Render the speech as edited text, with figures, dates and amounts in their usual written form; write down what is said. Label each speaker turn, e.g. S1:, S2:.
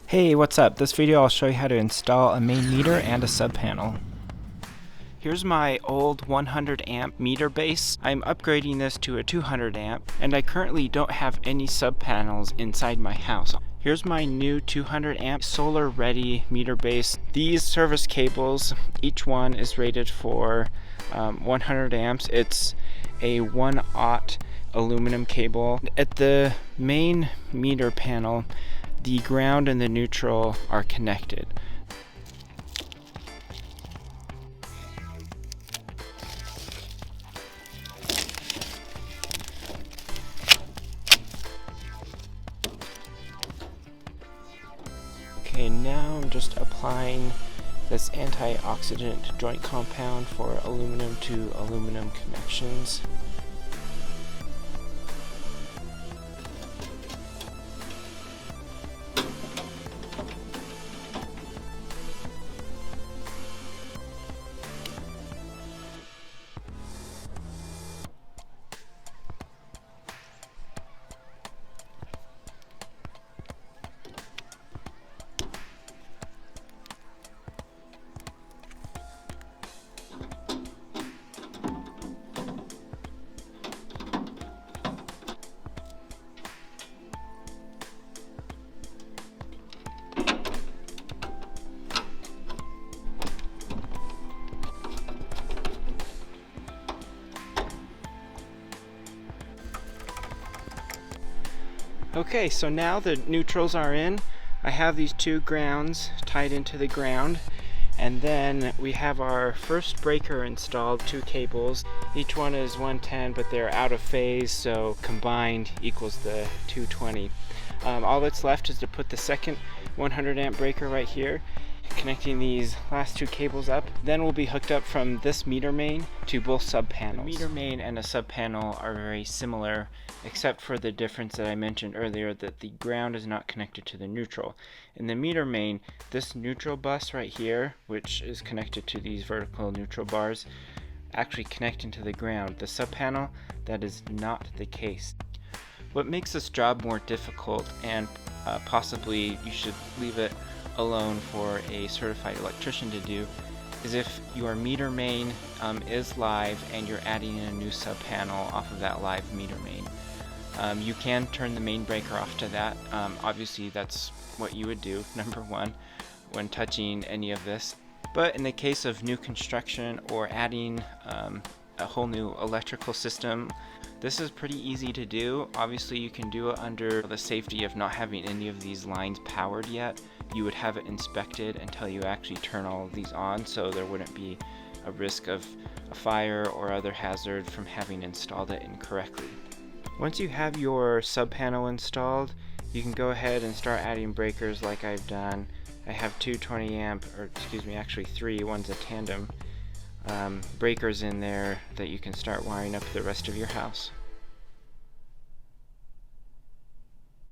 S1: Hey, what's up? This video I'll show you how to install a main meter and a sub panel. Here's my old 100 amp meter base. I'm upgrading this to a 200 amp and I currently don't have any sub panels inside my house. Here's my new 200 amp solar ready meter base. These service cables, each one is rated for 100 amps. It's a 1/aught aluminum cable. At the main meter panel, the ground and the neutral are connected. Okay, now I'm just applying this antioxidant joint compound for aluminum to aluminum connections. Okay, so now the neutrals are in. I have these two grounds tied into the ground, and then we have our first breaker installed, two cables. Each one is 110, but they're out of phase, so combined equals the 220. All that's left is to put the second 100 amp breaker right here, connecting these last two cables up. Then we'll be hooked up from this meter main to both sub panels. The meter main and a sub panel are very similar, except for the difference that I mentioned earlier, that the ground is not connected to the neutral. In the meter main, this neutral bus right here, which is connected to these vertical neutral bars, actually connect into the ground. The sub panel, that is not the case. What makes this job more difficult, and possibly you should leave it alone for a certified electrician to do, is if your meter main is live and you're adding in a new sub panel off of that live meter main. You can turn the main breaker off to that. Obviously that's what you would do, number one, when touching any of this. But in the case of new construction or adding a whole new electrical system, this is pretty easy to do. Obviously you can do it under the safety of not having any of these lines powered yet. You would have it inspected until you actually turn all of these on, so there wouldn't be a risk of a fire or other hazard from having installed it incorrectly. Once you have your sub panel installed, you can go ahead and start adding breakers like I've done. I have two 20 amp, or excuse me, actually three, one's a tandem, breakers in there that you can start wiring up the rest of your house.